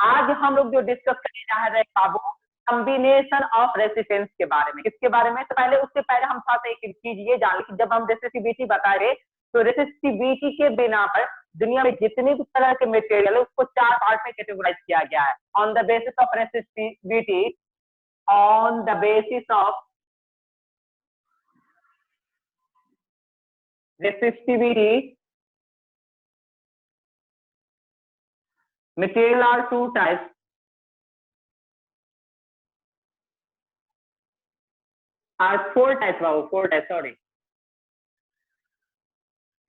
आज हम लोग जो डिस्कस करने जा रहे हैं बाबू, कॉम्बिनेशन ऑफ रेसिस्टेंस के बारे में। किसके बारे में? तो पहले उससे पहले हम साथ एक चीज ये जान लें कि जब हम रेसिस्टिविटी बता रहे तो रेसिस्टिविटी के बिना पर दुनिया में जितने भी तरह के मटेरियल है उसको 4 पार्ट में कैटेगराइज किया गया है। On the basis of resistivity, on the basis of resistivity, material are 2 types. Are 4 types, Babu 4 types, sorry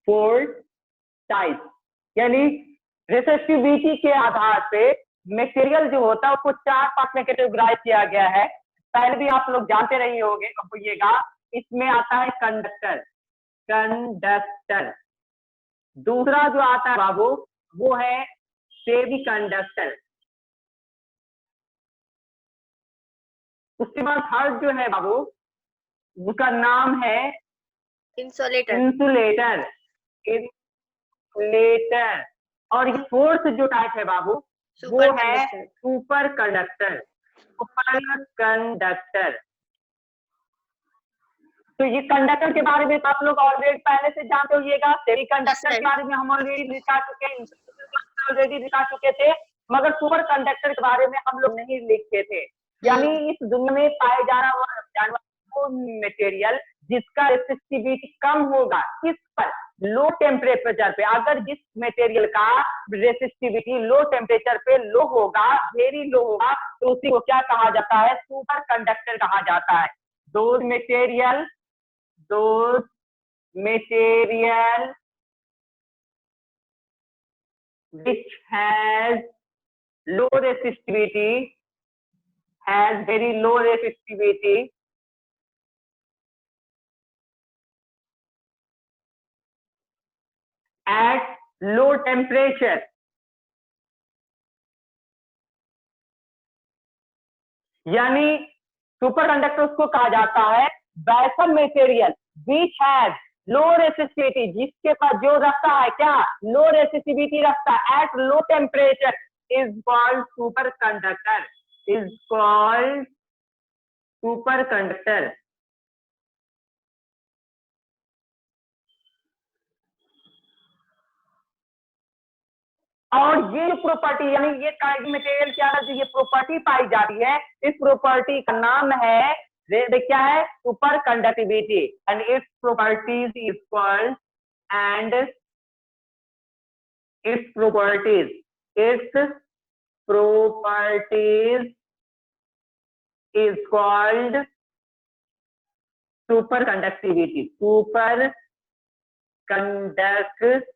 4 types। यानी रेसिस्टिविटी के आधार पे मटेरियल जो होता है उसको 4 पार्ट में कैटेगराइज किया गया है। पहले भी आप लोग जानते रहे होंगे, होइएगा इसमें आता है कंडक्टर, कंडक्टर। दूसरा जो आता है बाबू वो है सेमी कंडक्टर। उसके बाद थर्ड जो है बाबू उसका नाम है इंसुलेटर। Insulator, insulator. और ये फोर्थ जो टाइप है बाबू वो है सुपर कंडक्टर, सुपर कंडक्टर। तो ये कंडक्टर के बारे में तो आप लोग ऑलरेडी पहले से जानते होइएगा। सेमी कंडक्टर के बारे में हम ऑलरेडी दिखा चुके हैं, ऑलरेडी दिखा चुके थे, मगर सुपर कंडक्टर के बारे में हम लोग नहीं लिखते थे। यानी इस दुनिया में पाए जाने वाला मटेरियल जिसका रेसिस्टिविटी कम होगा, किस पर? लो टेम्परेचर पे। अगर जिस मटेरियल का रेसिस्टिविटी लो टेम्परेचर पे लो होगा, वेरी लो होगा, तो उसी को क्या कहा जाता है? सुपर कंडक्टर कहा जाता है। those material which has low resistivity, has very low resistivity, at low temperature, यानी सुपर कंडक्टर उसको कहा जाता है वैसा material which has low resistivity, जिसके पास जो रखता है क्या? लो रेसिस्टिविटी रखता है eight low temperature, is called super conductor, is called super conductor. और ये प्रॉपर्टी यानी ये मटेरियल क्या है जो ये प्रॉपर्टी पाई जाती है, इस प्रॉपर्टी का नाम है क्या है? Super conductivity. And its properties is called and its properties is called super conductivity, super conductivity.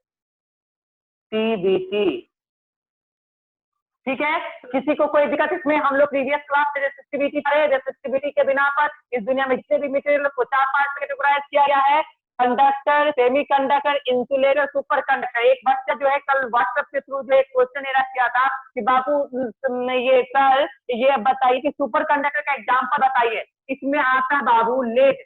ठीक है, किसी को कोई दिक्कत इसमें? हम लोग प्रीवियस क्लास में रेसिस्टिविटी पढ़े। रेसिस्टिविटी के बिना पर इस दुनिया में जितने भी मटेरियल को 4 पार्ट में कैटेगराइज किया गया है, conductor, semi conductor, insulator, super conductor. एक बच्चा जो है कल व्हाट्सएप के थ्रू जो एक क्वेश्चन रख किया था कि बाबू ये सर ये बताइए कि सुपर कंडक्टर का एग्जाम्पल बताइए। इसमें आता है बाबू लेड।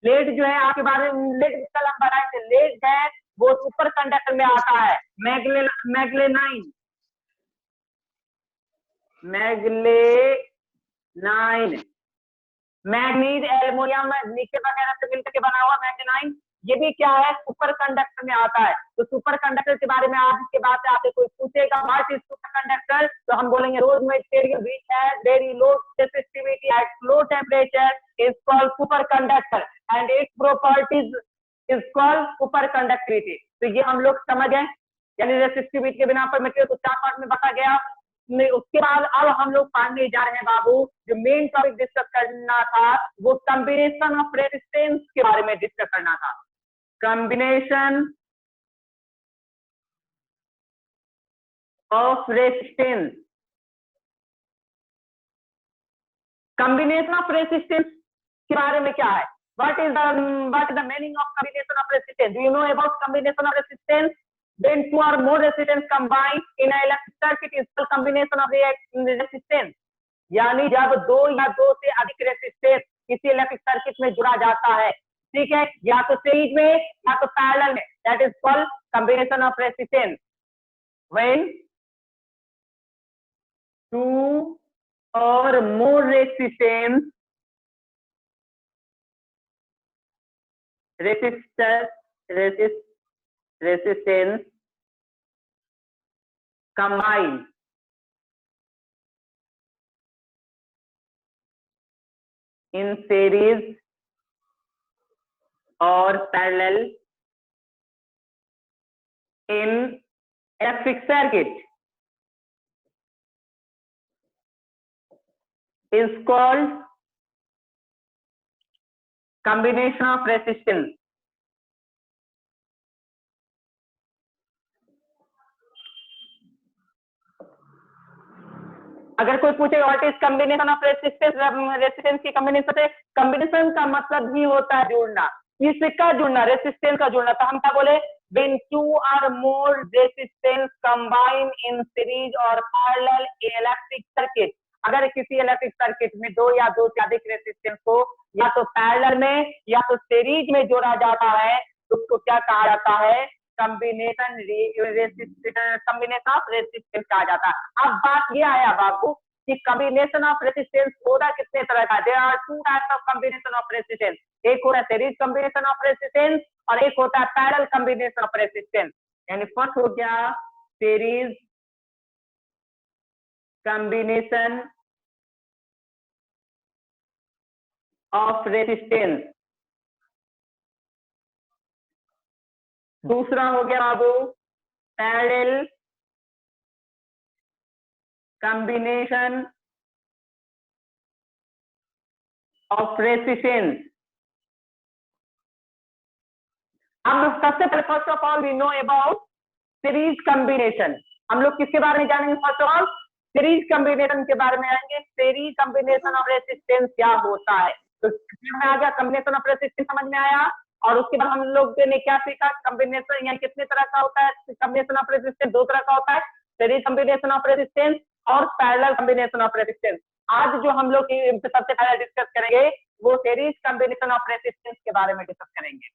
लेड जो है आपके बारे में लेड कल हम बताए थे, लेड है वो सुपर कंडक्टर में आता है। मैग्लेनाइन, मैग्लेनाइन, मैग्नीज, एल्युमिनियम, निकेल वगैरह से मिलकर के बना हुआ मैग्नेनाइन, ये भी क्या है? सुपर कंडक्टर में आता है। तो सुपर कंडक्टर के बारे में आज के बाद से आपसे कोई पूछेगा व्हाट इज सुपर कंडक्टर, तो हम बोलेंगे रोज material which has very low resistivity at low temperature is called super conductor and its properties is called super conductivity. तो ये हम लोग समझ गए, यानी रेसिस्टिविटी के बिना पर मटेरियल को 4 पार्ट में बांटा गया। उसके बाद अब हम लोग पढ़ने जा रहे हैं बाबू, जो मेन टॉपिक डिस्कस करना था वो कॉम्बिनेशन ऑफ रेसिस्टेंस के बारे में डिस्कस करना था। Combination of resistance, combination of resistance के बारे में क्या है? what is the meaning of combination of resistance? Do you know about combination of resistance? When two or more resistance combine in an electric circuit is called combination of resistance। यानी जब 2 या 2 से अधिक रेसिस्टेंस किसी electric circuit में जुड़ा जाता है, ठीक है, या तो सीरीज में या तो पैरेलल में, that is called combination of resistance। when or more resistance combined in series or parallel in electric circuit is called combination of resistance. अगर कोई पूछे what is combination of resistance की कॉम्बिनेशन है, combination का मतलब ही होता है जुड़ना, इसका जुड़ना, रेसिस्टेंस का जुड़ना। तो हम क्या बोले, when two or more resistance combine in series or parallel in electric circuit, अगर किसी इलेक्ट्रिक सर्किट में दो या दो से अधिक रेसिस्टेंस को या तो पैरेलल में या तो सीरीज में जोड़ा जाता है तो उसको क्या कहा जाता है, कॉम्बिनेशन ऑफ रेसिस्टेंस कहा जाता है। अब बात ये आया बाबू कि कॉम्बिनेशन ऑफ रेसिस्टेंस होता कितने तरह का, there are two types of combination of resistance, एक होता है सीरीज कॉम्बिनेशन ऑफ रेसिस्टेंस और एक होता है पैरेलल कॉम्बिनेशन ऑफ रेसिस्टेंस। यानी फर्स्ट हो गया सीरीज कॉम्बिनेशन ऑफ रेसिस्टेंस, दूसरा हो गया बाबू पैरेलल कॉम्बिनेशन ऑफ रेसिस्टेंस। अब सबसे पहले first of all we know about series combination. हम लोग किसके बारे में जानेंगे, first of all series combination के बारे में आएंगे। सीरीज कॉम्बिनेशन ऑफ रेसिस्टेंस क्या होता है, तो में आ गया कॉम्बिनेशन ऑफ रेसिस्टेंस समझ में आया। और उसके बाद हम लोग ने क्या सीखा, कॉम्बिनेशन यानी कितने तरह का होता है कॉम्बिनेशन ऑफ रेसिस्टेंस, दो तरह का होता है, सीरीज कॉम्बिनेशन ऑफ रेसिस्टेंस और पैरेलल कॉम्बिनेशन ऑफ रेसिस्टेंस। आज जो हम लोग सबसे पहले डिस्कस करेंगे वो सीरीज कॉम्बिनेशन ऑफ रेसिस्टेंस के बारे में डिस्कस करेंगे।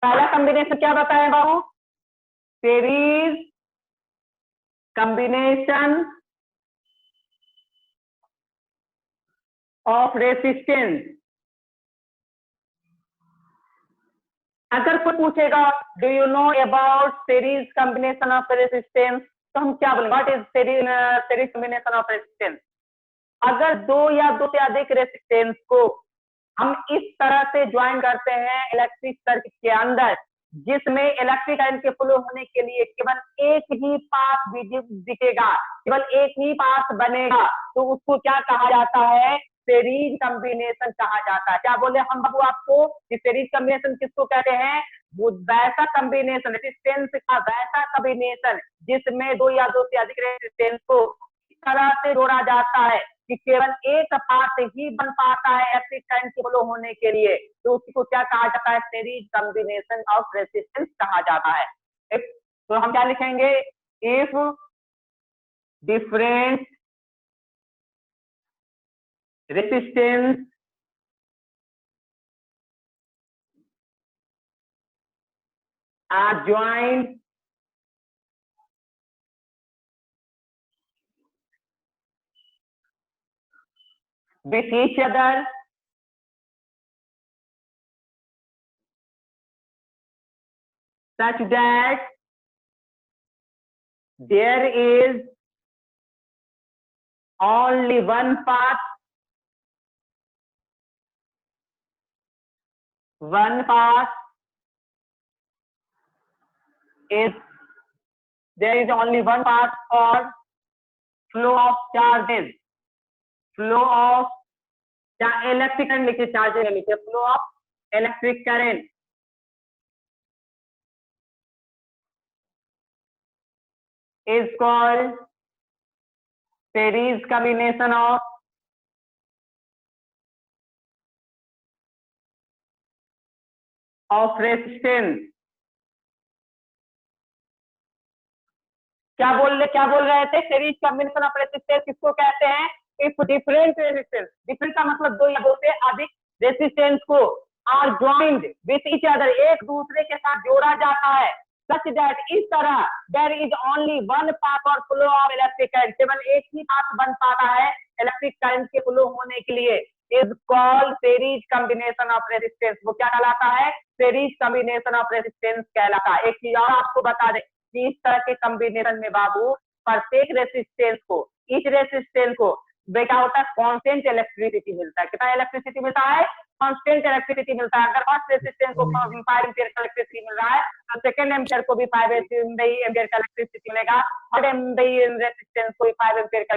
पहला कॉम्बिनेशन क्या बताएं बाबू, सीरीज कॉम्बिनेशन ऑफ रेसिस्टेंस। अगर कोई पूछेगा do you know about series combination of resistance, तो हम क्या बोलेंगे, what is series combination of resistance. अगर दो या दो से अधिक रेसिस्टेंस को हम इस तरह से ज्वाइन करते हैं इलेक्ट्रिक सर्किट के अंदर जिसमें इलेक्ट्रिक करंट के फ्लो होने के लिए केवल एक ही पाथ दिखेगा, केवल एक ही पाथ बनेगा, तो उसको क्या कहा जाता है, सीरीज कॉम्बिनेशन कहा जाता है। क्या बोले हम बाबू आपको कि सीरीज कॉम्बिनेशन किसको कहते हैं, वो वैसा कॉम्बिनेशन रेसिस्टेंस का वैसा कॉम्बिनेशन जिसमें दो या दो से अधिक रेसिस्टेंस को इस तरह से जोड़ा जाता है कि केवल एक पाथ ही बन पाता है इलेक्ट्रिक करंट के फ्लो होने के लिए, तो उसको क्या कहा जाता है, सीरीज कॉम्बिनेशन ऑफ रेसिस्टेंस कहा जाता है। तो हम क्या लिखेंगे, if different resistance are joined with each other such that there is only one path is there is only one path for flow of charges, flow of electric current लिखिए, charges लिखिए, flow of electric current is called series combination of resistance। क्या बोल रहे थे, series combination of resistance किसको कहते हैं, if different resistance, different का मतलब दो या दो से अधिक रेसिस्टेंस को are joined with each other, एक दूसरे के साथ जोड़ा जाता है, सच दैट इस तरह there is only one path और फ्लो ऑफ इलेक्ट्रिक करंट, केवल एक ही पाथ बन पाता है इलेक्ट्रिक करंट के फ्लो होने के लिए, is called series combination of resistance. वो क्या कहलाता है? सीरीज कॉम्बिनेशन ऑफ रेजिस्टेंस कहलाता है। एक चीज और आपको बता दें कि इस तरह के कॉम्बिनेशन में बाबू प्रत्येक रेजिस्टेंस को, इच रेजिस्टेंस को क्या होता है? कांस्टेंट इलेक्ट्रिसिटी मिलता है। कितना इलेक्ट्रिसिटी मिलता है? कांस्टेंट इलेक्ट्रिसिटी मिलता है। अगर फर्स्ट रेजिस्टेंस को 5 एम्पीयर का इलेक्ट्रिसिटी मिल रहा है तो सेकंड एम्पीयर को भी 5 एम्पीयर का इलेक्ट्रिसिटी मिलेगा, थर्ड एम्पीयर रेजिस्टेंस को भी 5 एम्पीयर का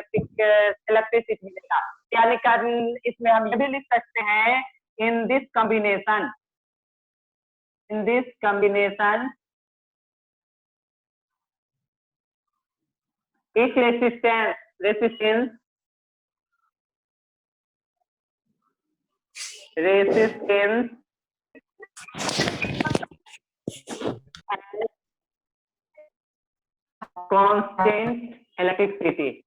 इलेक्ट्रिसिटी मिलेगा। यानी इसमें हम ये भी लिख सकते हैं in this combination each resistance constant electricity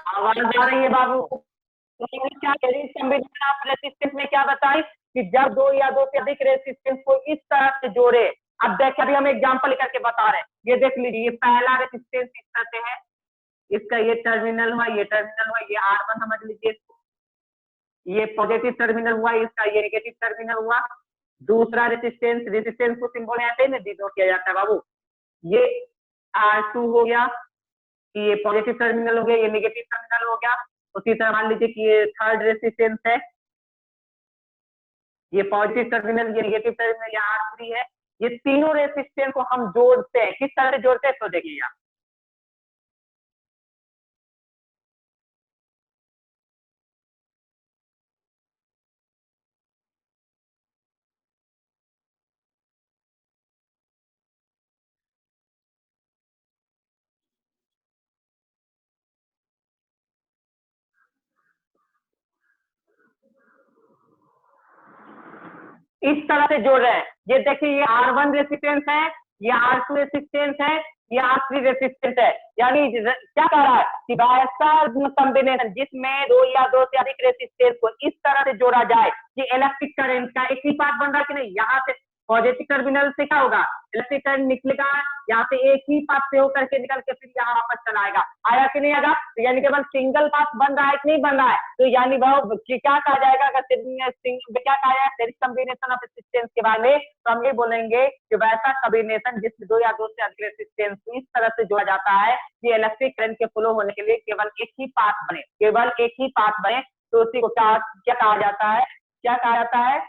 आवाज आ रही है बाबू? तो क्या कॉम्बिनेशन ऑफ रेजिस्टेंस में क्या बताई कि जब दो या दो से अधिक रेजिस्टेंस को इस तरह से जोड़े। अब देखिए, अभी हम एग्जांपल करके बता रहे हैं, ये देख लीजिए, ये पहला रेजिस्टेंस इस तरह से है, इसका ये टर्मिनल हुआ, ये टर्मिनल हुआ, ये R1 समझ लीजिए, ये पॉजिटिव टर्मिनल हुआ, इसका ये नेगेटिव टर्मिनल हुआ। दूसरा रेजिस्टेंस को सिंबल ऐसे ही डिनोट किया जाता है बाबू, ये R2 हो गया, कि ये पॉजिटिव टर्मिनल हो गया, ये नेगेटिव टर्मिनल हो गया। उसी तरह मान लीजिए कि ये थर्ड रेजिस्टेंस है, ये पॉजिटिव टर्मिनल, ये नेगेटिव टर्मिनल, ये R3 है। ये तीनों रेजिस्टेंस को हम जोड़ते हैं, किस तरह से जोड़ते हैं तो देखिए यहाँ, इस तरह से जोड़ रहे हैं। ये देखिए, ये R1 रेजिस्टेंस है, ये R2 रेजिस्टेंस है, ये R3 रेजिस्टेंस है। यानी क्या कह रहा है कि ऐसा कॉम्बिनेशन जिसमें दो या दो से अधिक रेजिस्टेंस को इस तरह से जोड़ा जाए कि इलेक्ट्रिक करंट का एक ही पाथ बन रहा है कि नहीं, यहाँ से पॉजिटिव टर्मिनल से क्या होगा, इलेक्ट्रिक करंट निकलेगा, यहाँ से एक ही पाथ से होकर के निकल के फिर यहाँ वापस चला आएगा, आया कि नहीं आएगा? तो यानी केवल सिंगल पाथ बन रहा है कि नहीं बन रहा है? तो यानी वह क्या कहा जाएगा, अगर क्या कहा जाएगा सीरीज कॉम्बिनेशन ऑफ रेजिस्टेंस के बारे में, तो हम ये बोलेंगे कि वैसा कॉम्बिनेशन जिसमें दो या दो से अधिक रेजिस्टेंस इस तरह से जोड़ा जाता है कि इलेक्ट्रिक करंट के फ्लो होने के लिए केवल एक ही पाथ बने, केवल एक ही पाथ बने, तो उसी को क्या कहा जाता है? क्या कहा जाता है?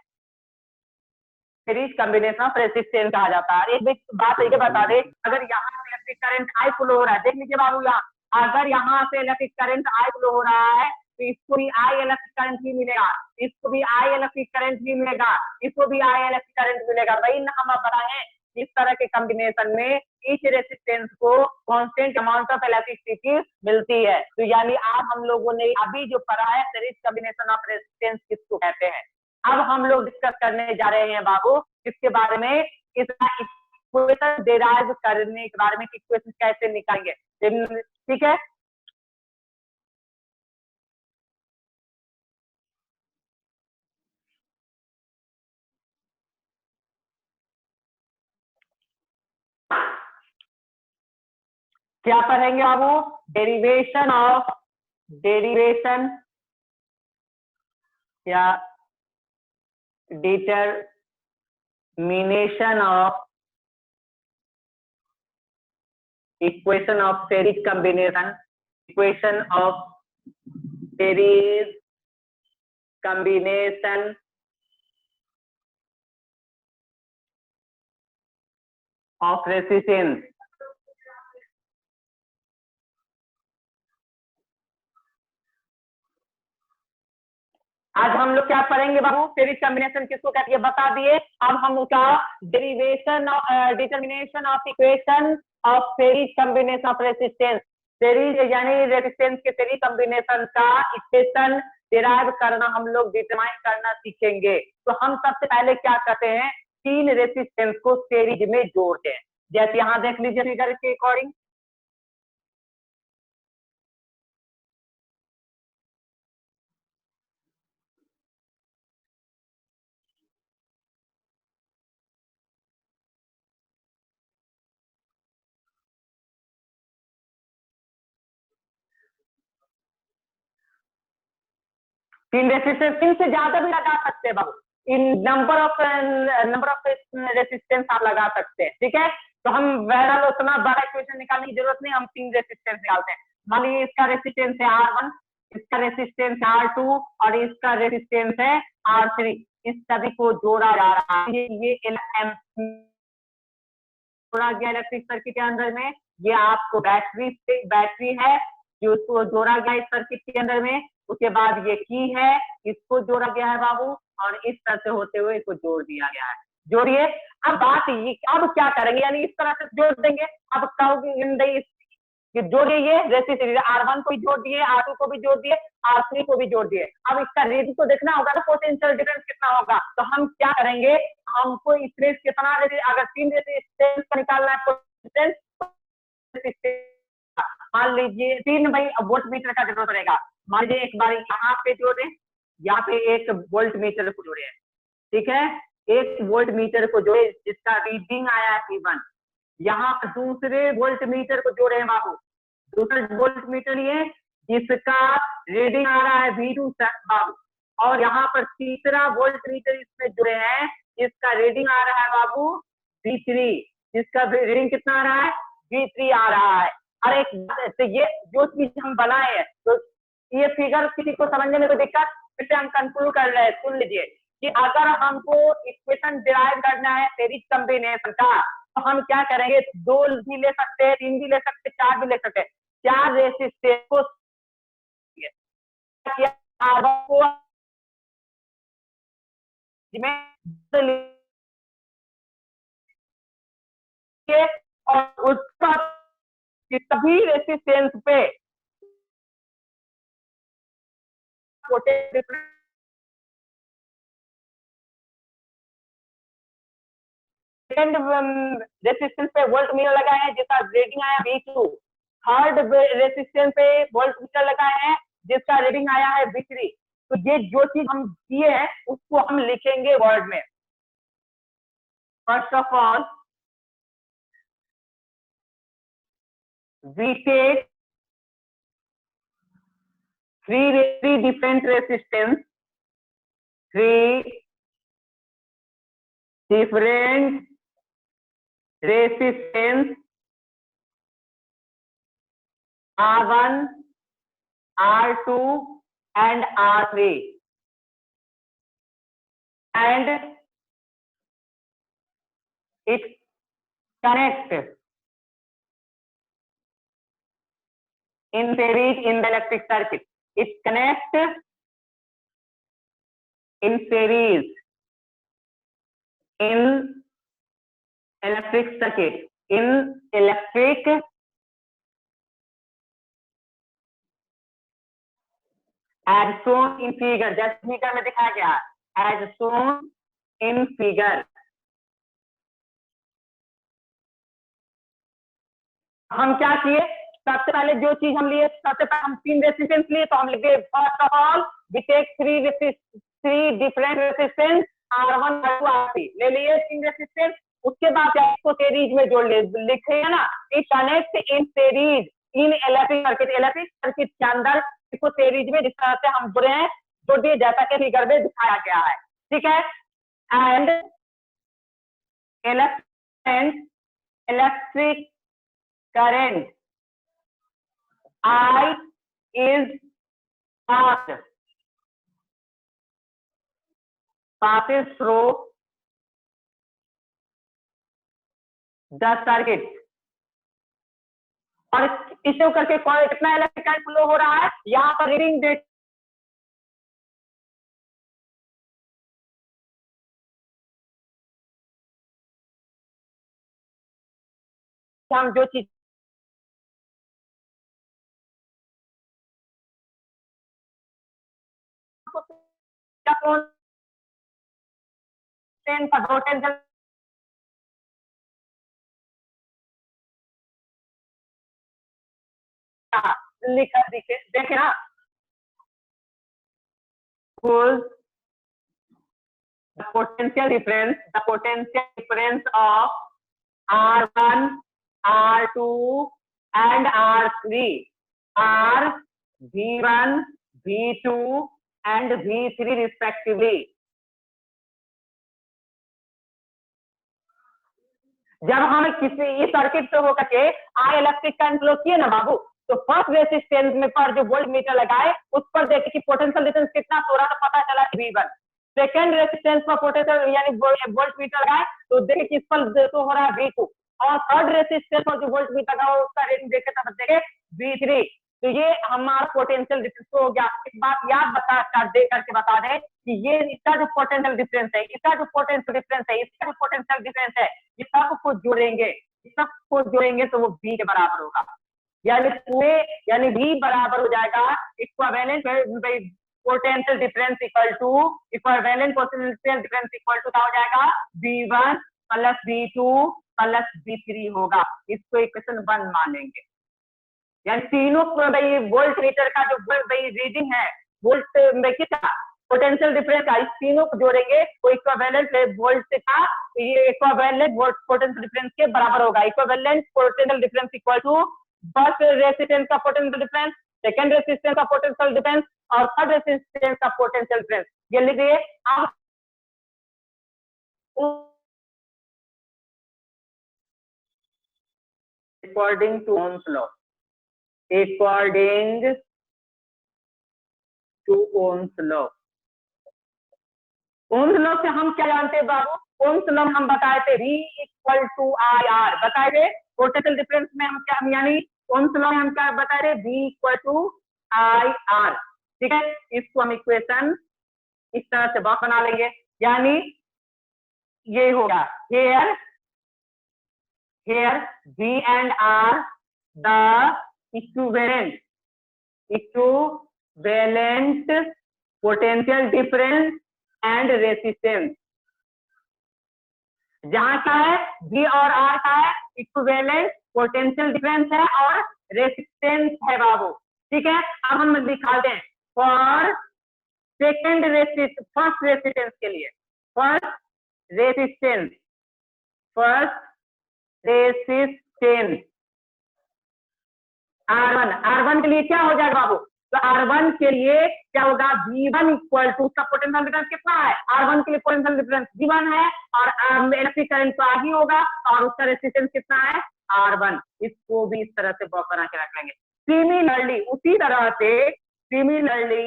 सीरीज कॉम्बिनेशन ऑफ रेजिस्टेंस कहा जाता है। एक बात ये बता दे, अगर यहाँ से इलेक्ट्रिक करंट आई फ्लो हो रहा है, देख लीजिए बाबू, यहाँ अगर यहाँ से इलेक्ट्रिक करंट आई फ्लो हो रहा है तो इसको भी आई इलेक्ट्रिक करंट ही मिलेगा, इसको भी आई इलेक्ट्रिक करंट ही मिलेगा, इसको भी आई इलेक्ट्रिक करंट मिलेगा। वही ना हम बताएं, इस तरह के कॉम्बिनेशन में ईच रेजिस्टेंस को कांस्टेंट अमाउंट ऑफ इलेक्ट्रिसिटी मिलती है। तो यानी आज हम लोगों ने अभी जो पढ़ा है सीरीज कॉम्बिनेशन ऑफ रेजिस्टेंस किसको कहते हैं, अब हम लोग डिस्कस करने जा रहे हैं बाबू इसके बारे में, इसका इक्वेशन डिराइव करने के बारे में, इक्वेशन कैसे निकालेंगे, ठीक है? क्या पढ़ेंगे बाबू? डेरिवेशन या determination of equation of series combination, equation of series combination of resistance. आज हम लोग क्या पढ़ेंगे बाबू? सीरीज कॉम्बिनेशन किसको कहते हैं बता दिए। अब हम उसका derivation determination of equation of series combination of resistance, series यानी रेजिस्टेंस के सीरीज कॉम्बिनेशन का इक्वेशन डिराइव करना हम लोग डिटरमाइन करना सीखेंगे। तो हम सबसे पहले क्या करते हैं, तीन रेजिस्टेंस को सीरीज में जोड़ते हैं। जैसे यहाँ देख लीजिए फिगर के अकॉर्डिंग, तीन रेसिस्टेंस, तीन से ज्यादा भी लगा सकते हैं बाबू, इन नंबर ऑफ रेसिस्टेंस आप लगा सकते हैं, ठीक है। तो हम बहरहाल उतना बड़ा इक्वेशन निकालने की जरूरत नहीं, हम तीन रेसिस्टेंस निकालते हैं। मान लीजिए इसका रेसिस्टेंस है R1, इसका रेसिस्टेंस है R2 और इसका रेसिस्टेंस है R3। इस सभी को जोड़ा जा रहा है, ये जोड़ा गया इलेक्ट्रिक सर्किट के अंदर में। ये आपको बैटरी है जो उसको जोड़ा गया इस सर्किट के अंदर में। उसके बाद ये की है, इसको जोड़ा गया है बाबू, और इस तरह से होते हुए इसको जोड़ दिया गया है। जोड़िए। अब बात ये, अब क्या करेंगे, यानी इस तरह से जोड़ देंगे। अब कहोगे जोड़िए, ये रेसिस्टेंस R1 को भी जोड़ दिए, R2 को भी जोड़ दिए, R3 को भी जोड़ दिए। अब इसका रेंज तो देखना होगा, तो पोटेंशियल डिफरेंस कितना होगा। तो हम क्या करेंगे, हमको इस रेंज कितना, अगर तीन रेसिस्टेंस का निकालना है पोटेंशियल, मान लीजिए 3 भाई वोल्ट मीटर का जरूरत पड़ेगा। मान लीजिए एक बार यहाँ पे जोड़े, यहाँ पे एक वोल्ट मीटर को जोड़े, ठीक है, एक वोल्ट मीटर को जोड़े जिसका रीडिंग आया है P1। यहाँ पर दूसरे वोल्ट मीटर को जोड़े हैं बाबू, दूसरा वोल्ट मीटर लिए जिसका रीडिंग आ रहा है V2 बाबू, और यहाँ पर तीसरा वोल्ट मीटर इसमें जुड़े हैं जिसका रीडिंग आ रहा है बाबू V3, जिसका रीडिंग कितना आ रहा है, V3 आ रहा है। और एक तो ये जो चीज हम बनाए हैं, तो ये फिगर किसी को समझने में कोई दिक्कत, फिर हम कंक्लूड कर रहे हैं। सुन लीजिए कि अगर हमको इक्वेशन डिराइव करना है सीरीज कॉम्बिनेशन का, तो हम क्या करेंगे, 2 भी ले सकते हैं, 3 भी ले सकते हैं, 4 भी ले सकते हैं। 4 रेसिस्टेंस को और उसका सभी रेसिस्टेंस पे सेकंड रेसिस्टेंस पे वोल्ट मीटर लगाए हैं जिसका रीडिंग आया V2। थर्ड रेसिस्टेंस पे वोल्ट मीटर लगाए हैं जिसका रीडिंग आया है V3। तो ये जो चीज हम किए हैं उसको हम लिखेंगे वर्ड में। First of all we take three different resistance, three different resistance R1, R2 and R3, and it connect in series in the electric circuit. It connect in series in electric circuit, in electric as shown in figure, जैसे figure में दिखाया गया, as shown in figure। हम क्या किए, सबसे पहले जो चीज हम लिए, सबसे पहले हम 3 रेसिस्टेंस लिए, तो हम लिखे first of all we take 3 different resistance R1, R2, R3 ले लिए 3 रेसिस्टेंस। उसके बाद इसको सीरीज में जोड़ लिखे ना, it connect in series in electric circuit, electric circuit के अंदर इसको सीरीज में जिस तरह से हम जुड़े हैं जोड़ दिए जैसा कि फिगर में दिखाया गया है, ठीक है। And electric current I is passes through the circuit। और इसे करके कितना इलेक्ट्रिक करंट फ्लो हो रहा है, यहाँ पर रीडिंग देख हम जो चीज पोटेंशियल लिखा देखे ना, the potential difference of R1, R2 and R3 are V1, V2 and V3 respectively. जब हम किसी इस सर्किट से होकर के आई इलेक्ट्रिक करंट फ्लो किए ना बाबू, तो फर्स्ट रेसिस्टेंस में पर जो वोल्ट मीटर लगाए उस पर देखे कि पोटेंशियल डिफरेंस कितना हो रहा, तो पता चला V1। सेकेंड रेसिस्टेंस पर पोटेंशियल यानी वोल्ट मीटर लगाए तो देखे कि इस पर तो हो रहा है V2, और थर्ड रेसिस्टेंस पर जो वोल्ट मीटर लगा उसका रीडिंग देखे तब देखे V3। तो ये हमारा पोटेंशियल डिफरेंस हो गया। एक बात याद बता दे करके बता दे कि ये इसका जो पोटेंशियल डिफरेंस है, इसका जो पोटेंशियल डिफरेंस है, इसका जो पोटेंशियल डिफरेंस है, ये सबको जोड़ेंगे, सबको जोड़ेंगे तो वो V के बराबर होगा। यानी पूरे यानी V बराबर हो जाएगा equivalent potential difference equal to equivalent potential difference equal to क्या हो जाएगा, V1 plus V2 plus V3 होगा। इसको इक्वेशन 1 मानेंगे। यानी तीनों भाई वोल्ट मीटर का जो भाई रीडिंग है वोल्ट में कितना पोटेंशियल डिफरेंस का, इस तीनों को जोड़ेंगे तो इक्विवेलेंट वोल्ट का ये इक्विवेलेंट वोल्ट पोटेंशियल डिफरेंस के बराबर होगा। Equivalent potential difference equal to first resistance का पोटेंशियल डिफरेंस, सेकंड रेसिस्टेंस का पोटेंशियल डिफरेंस और थर्ड रेसिस्टेंस का पोटेंशियल डिफरेंस। ये लिखिए आप according to Ohm's law, according to Ohm's law। Ohm's law से हम क्या जानते हैं बाबू, ओम्स लॉ हम बताए थे V equal to I R, बताए थे पोटेंशियल डिफरेंस में हम क्या यानी ओम्स लॉ में हम क्या बताए थे, V equal to I R. ठीक है, इसको हम इक्वेशन इस तरह से बॉक्स बना लेंगे, यानी ये होगा here V and R the equivalent potential difference and resistance। जहां का है V और R का है इक्विवेलेंट पोटेंशियल डिफरेंस है और रेसिस्टेंस है बाबू। ठीक है, अब हम दिखाते हैं for second resistance, first resistance के लिए फर्स्ट रेसिस्टेंस R1 के लिए क्या हो जाएगा बाबू, तो R1 के लिए क्या होगा, V1 इक्वल टू उसका पोटेंशियल डिफरेंस कितना है, R1 के लिए पोटेंशियल डिफरेंस V1 है और इलेक्ट्रिक करंट तो आगे होगा और उसका रेसिस्टेंस कितना है R1। इसको भी इस तरह से बॉक्स बना के रख लेंगे। सिमिलरली उसी तरह से similarly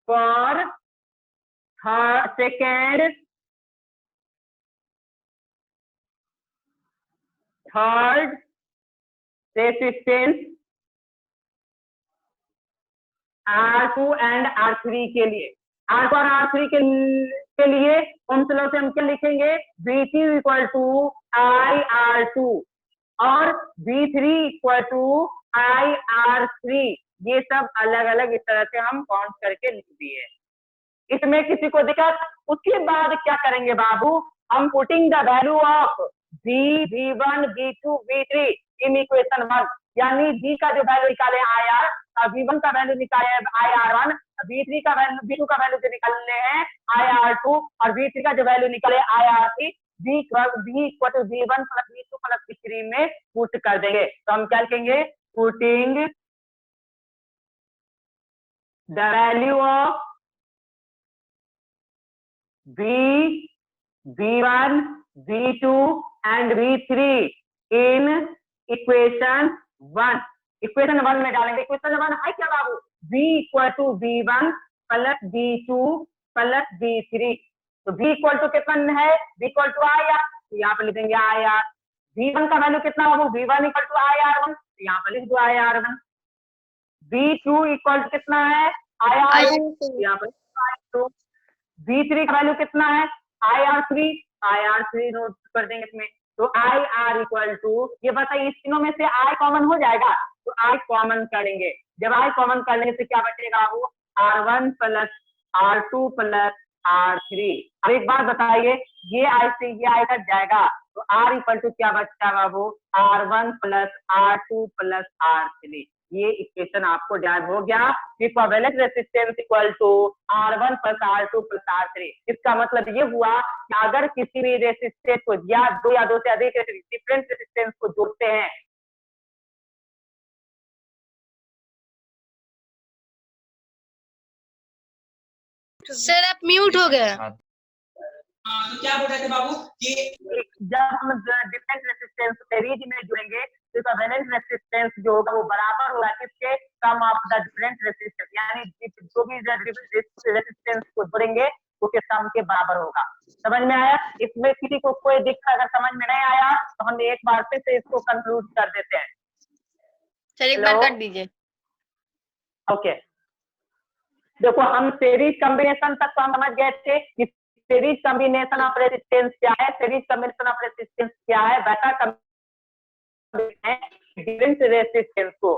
for second third resistance R2 and R3 के लिए, R2 और R3 के लिए ओम्स लॉ से हम क्या लिखेंगे, V2 इक्वल टू IR2 और V3 इक्वल टू IR3। ये सब अलग अलग इस तरह से हम काउंट करके लिख दिए। इसमें किसी को दिक्कत, उसके बाद क्या करेंगे बाबू, हम putting the value of V1 V2 V3 in equation 1, यानी V का जो वैल्यू निकाले IR, V1 का वैल्यू निकाले IR1, V3 का वैल्यू V2 का वैल्यू जो निकालने हैं IR2 और V3 का जो वैल्यू निकाले IR3, V equal to V1 plus V2 plus V3 में पुट कर देंगे। तो हम क्या लिखेंगे, putting the value of V1 V2 and V3 in equation 1। Equation 1 में डालेंगे। इक्वेशन 1 है क्या बाबू, V equal to V1 plus V2 plus V3। तो V इक्वल टू कितना है, V इक्वल टू IR, तो यहाँ पर लिखेंगे IR। V1 का वैल्यू कितना बाबू, V1 इक्वल टू IR1, तो यहाँ पर लिख दो IR1। V2 इक्वल टू कितना है IR2, यहाँ पर IR2। V3 का वैल्यू कितना है IR3 नोट कर देंगे इसमें। तो IR इक्वल टू, ये बताइए इस तीनों में से I कॉमन हो जाएगा, तो I कॉमन करेंगे। जब I कॉमन करने से क्या बचेगा वो, R1 plus R2 plus R3। अब एक बात बताइए, ये I से ये I कट जाएगा तो R इक्वल टू क्या बचता बाबू, R1 plus R2 plus R3। ये इक्वेशन आपको याद हो गया, equivalent resistance equal to R1 plus R2 plus R3। इसका मतलब ये हुआ कि अगर किसी भी रेसिस्टेंस को या दो से अधिक डिफरेंट रेसिस्टेंस को जोड़ते हैं सर आप म्यूट हो गए। तो क्या बोल रहे थे बाबू कि जब हम डिफरेंट रेसिस्टेंस सीरीज में जुड़ेंगे तो इसका वैलेंस रेसिस्टेंस जो होगा वो बराबर होगा किसके, सम ऑफ द डिफरेंट रेसिस्टेंस, यानी जो भी रेसिस्टेंस को जोड़ेंगे उसके सम के बराबर होगा। समझ में आया? इसमें किसी को कोई दिक्कत अगर समझ में नहीं आया तो हम एक बार फिर से इसको कंक्लूड कर देते हैं। सर एक बार कर दीजिए। ओके, देखो हम सीरीज कॉम्बिनेशन तक तो हम समझ गए थे कि सीरीज कॉम्बिनेशन ऑफ रेजिस्टेंस क्या है, सीरीज कॉम्बिनेशन ऑफ रेजिस्टेंस क्या है, बेटा डिफरेंट रेजिस्टेंस को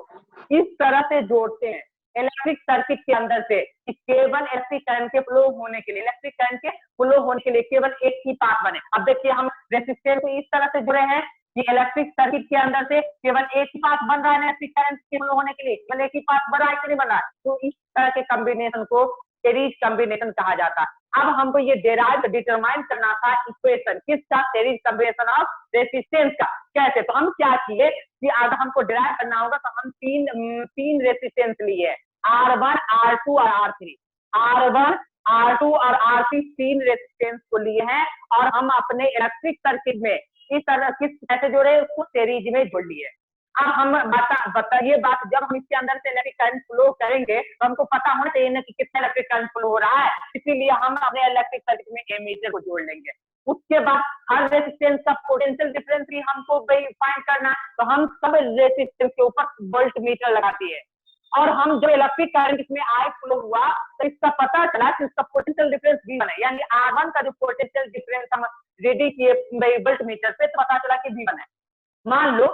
इस तरह से जोड़ते हैं इलेक्ट्रिक सर्किट के अंदर से कि केवल इलेक्ट्रिक करंट के फ्लो होने के लिए, इलेक्ट्रिक करंट के फ्लो होने के लिए केवल एक ही पाथ बने। अब देखिए हम रेजिस्टेंस को इस तरह से जुड़े हैं कि इलेक्ट्रिक सर्किट के अंदर से केवल एक ही पाथ बन रहा है इलेक्ट्रिक करंट के फ्लो होने के लिए, केवल एक ही पाथ बन रहा है कि नहीं बन रहा है, तो इस तरह के कॉम्बिनेशन को सीरीज कॉम्बिनेशन कहा जाता है। अब हमको ये डिराइव डिटरमाइन करना था इक्वेशन किसका, सीरीज कॉम्बिनेशन ऑफ रेजिस्टेंस का। कैसे? तो हम क्या किए कि अगर हमको डिराइव करना होगा तो हम तीन रेजिस्टेंस लिए, R1, R2 और R3। R1, R2 और R3 तीन रेजिस्टेंस को लिए हैं और हम अपने इलेक्ट्रिक सर्किट में इस तरह कैसे जोड़े, उसको सीरीज में जोड़ लिए। अब हम बताइए बात, जब हम इसके अंदर से इलेक्ट्रिक करंट फ्लो करेंगे तो हमको पता होना चाहिए ना कि कितना इलेक्ट्रिक करंट फ्लो हो रहा है, इसीलिए हम अपने इलेक्ट्रिक सर्किट में एमीटर को जोड़ लेंगे। उसके बाद हर रेजिस्टेंस का पोटेंशियल डिफरेंस भी हमको फाइंड करना है, तो हम सब रेजिस्टेंस के ऊपर वोल्ट मीटर लगाती है और हम जब इलेक्ट्रिक करंट इसमें आई फ्लो हुआ तो इसका पता चला कि इसका पोटेंशियल डिफरेंस V1 है, यानी R1 का जो पोटेंशियल डिफरेंस हम रेडी किए वोल्ट मीटर से तो पता चला कि V1 है। मान लो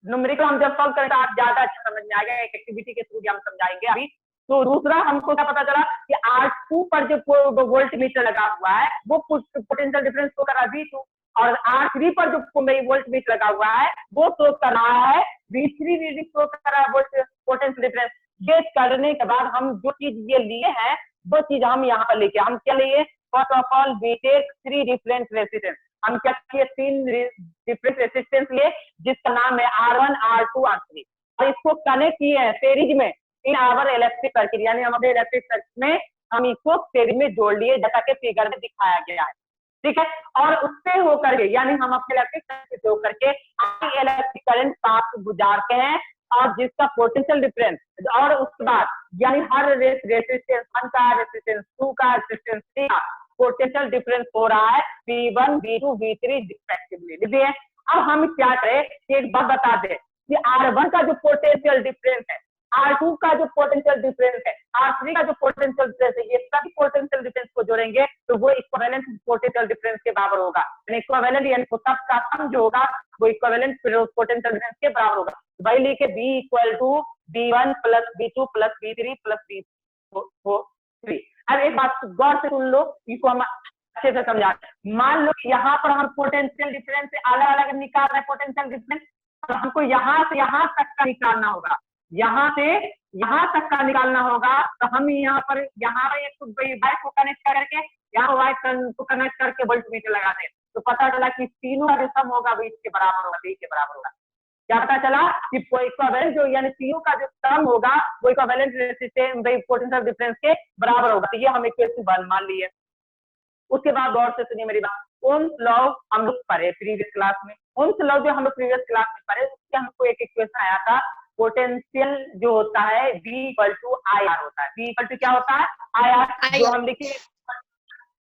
न्यूमेरिकल हम जब सॉल्व करेंगे आप ज्यादा अच्छा समझ में आएगा, एक एक्टिविटी के थ्रू हम समझाएंगे अभी। तो दूसरा हमको क्या पता चला कि R2 पर जो वोल्ट मीटर लगा हुआ है वो पोटेंशियल डिफरेंस शो कर रहा है V2 और R3 पर जो वोल्ट मीटर लगा हुआ है वो शो कर रहा है V3 रीडिंग शो कर रहा है पोटेंशियल डिफरेंस। ये करने के बाद हम जो चीज ये लिए हैं वो चीज हम यहाँ पर लेके, हम क्या लिए, first of all we take 3 different resistance. हम क्या किए, 3 डिफरेंट रेजिस्टेंस लिए जिसका नाम है R1, R2, R3 और इसको कनेक्ट किए हैं सीरीज में इन आवर इलेक्ट्रिक सर्किट, यानी हमारे इलेक्ट्रिक सर्किट में हम इसको सीरीज में जोड़ लिए जैसा कि फिगर में दिखाया गया है। ठीक है, और उससे होकर के यानी हम अपने इलेक्ट्रिक सर्किट से होकर के इलेक्ट्रिक करंट पाथ गुजारते हैं और जिसका पोटेंशियल डिफरेंस और उसके बाद यानी हर रेजिस्टेंस 1 का, रेजिस्टेंस 2 का, रेजिस्टेंस 3 का पोटेंशियल डिफरेंस हो रहा है V1, V2, V3 रिस्पेक्टिवली। देखिए अब हम क्या करें, एक बात बता दें कि R1 का जो पोटेंशियल डिफरेंस है, R2 का जो पोटेंशियल डिफरेंस है, R3 का जो पोटेंशियल डिफरेंस है, ये सभी पोटेंशियल डिफरेंस को जोड़ेंगे तो वो इक्विवेलेंट पोटेंशियल डिफरेंस के बराबर होगा। इक्विवेलेंट यानी सबका सम जो होगा वो इक्विवेलेंट पोटेंशियल डिफरेंस के बराबर होगा। वही लिखे B equal to V1 plus V2 plus V3 plus V4। अब एक बात गौर से सुन लो, इसको हम अच्छे से समझा। मान लो यहाँ पर हम पोटेंशियल डिफरेंस से अलग अलग निकाल रहे हैं पोटेंशियल डिफरेंस, तो हमको यहाँ से यहाँ तक का निकालना होगा, यहाँ से यहाँ तक का निकालना होगा। तो हम यहाँ पर एक वाइट को कनेक्ट करके यहाँ वाइट को कनेक्ट करके वोल्ट मीटर लगाते हैं तो पता चला कि तीनों का जो सम होगा वो इसके बराबर होगा, V के बराबर होगा। क्या पता चला कि इक्विवेलेंट जो यानी तीनों का जो सम होगा वो इक्विवेलेंट रेजिस्टेंस पोटेंशियल डिफरेंस के बराबर होगा। तो ये हम इक्वेशन 1 मान लिए। उसके बाद गौर से सुनिए मेरी बात, ओम्स लॉ हम लोग पढ़े प्रीवियस क्लास में, ओम्स लॉ जो हम लोग प्रीवियस क्लास में पढ़े उससे हमको एक इक्वेशन आया था, पोटेंशियल जो होता है V इक्वल टू IR होता है। V इक्वल टू क्या होता है, IR, जो हम लिखे।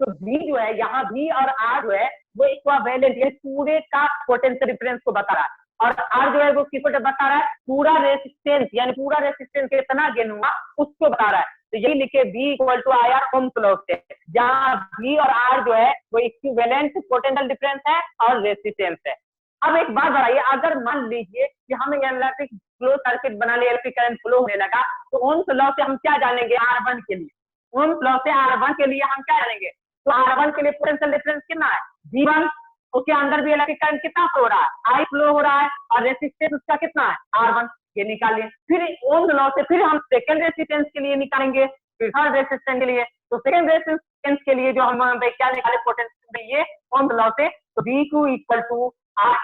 तो V जो है यहाँ V और R जो है वो इक्विवेलेंट यानी पूरे का पोटेंशियल डिफरेंस को बता रहा है और R जो है वो किसको बता रहा है, पूरा रेजिस्टेंस यानी पूरा रेजिस्टेंस कितना गेन हुआ उसको बता रहा है। तो यही लिखे V equal to IR Ohm's law से, जहाँ V और R जो है वो इक्विवेलेंट पोटेंशियल डिफरेंस है और रेजिस्टेंस है। अब एक बात बताइए, अगर मान लीजिए कि हम इलेक्ट्रिक फ्लो सर्किट बना लिए, इलेक्ट्रिक करंट फ्लो होने लगा, तो ओम्स लॉ से हम क्या जानेंगे, R1 के लिए, ओम्स लॉ से R1 के लिए हम क्या जानेंगे, तो R1 के लिए पोटेंशियल डिफरेंस कितना है, V1, उसके अंदर भी इलेक्ट्रिक करंट कितना फ्लो हो रहा है, I फ्लो हो रहा है और रेजिस्टेंस उसका कितना है, R1, ये निकालिए। फिर ओम्स लॉ से फिर हम सेकंड रेजिस्टेंस के लिए निकालेंगे, फिर थर्ड रेजिस्टेंस के लिए। तो सेकंड रेजिस्टेंस के लिए जो हम क्या निकाले पोटेंशियल, ये ओम्स लॉ से, तो V2 equal to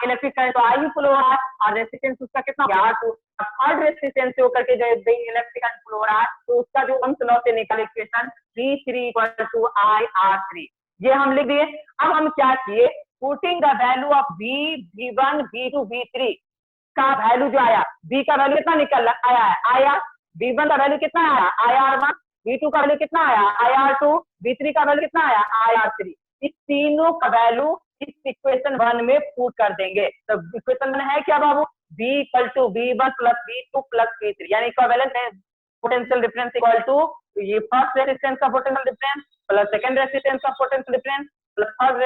electric current तो I फ्लो हो रहा है और रेजिस्टेंस उसका कितना हो गया, R2। थर्ड रेजिस्टेंस से होकर के जो इलेक्ट्रिक करंट फ्लो हो रहा है तो उसका जो ओम्स लॉ से निकाले equation V3 equal to IR3। ये हम लिख दिए। अब हम क्या किए, putting the value of V, V1, V2, V3 का वैल्यू जो आया, V का वैल्यू कितना निकल आया है, आया। V1 का वैल्यू कितना आया, IR1। V2 का वैल्यू कितना आया, IR2। V3 का वैल्यू कितना आया, IR3। इस तीनों का वैल्यू इस इक्वेशन 1 में पुट कर देंगे। तो इक्वेशन 1 है क्या बाबू, V equal to V1 plus V2 plus V3, यानी इक्विवेलेंट है पोटेंशियल डिफरेंस इक्वल टू ये फर्स्ट रेजिस्टेंस का potential difference plus second resistance का potential difference plus third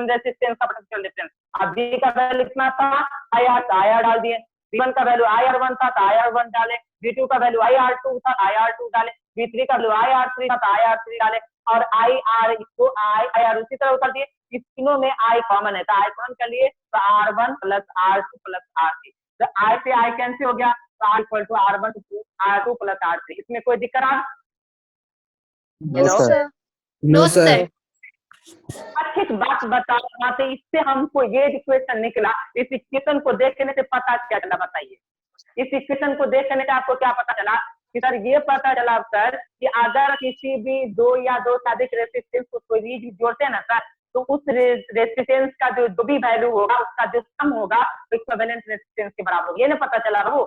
resistance का पोटेंशियल डिफरेंस। अब V का वैल्यू कितना था, IR डाल दिए। V1 का वैल्यू IR1 था तो IR1 डाले। V2 का वैल्यू IR2 था IR2 डाले। V3 का वैल्यू IR3 था तो IR3 डाले। और IR इसको IR उसी तरह कर दिए। इस तीनों में I कॉमन है तो I कॉमन कर लिए तो R1 plus R2 plus R3। तो I से I कैंसिल हो गया तो R equal to R1 R2 plus R3। इसमें कोई दिक्कत आ, नो सर, नो सर। अच्छी बात बताते, इससे हमको ये इक्वेशन निकला। इस इक्वेशन को देखने से पता क्या चला, बताइए। इस इक्वेशन को देखने से आपको क्या पता चला कि सर ये पता चला सर कि अगर किसी भी दो या दो से अधिक रेजिस्टेंस को कोई भी जोड़ते हैं ना सर, तो उस रेजिस्टेंस का जो भी वैल्यू होगा उसका जो सम होगा इक्विवेलेंट रेजिस्टेंस के बराबर होगा। ये ना पता चला रहो।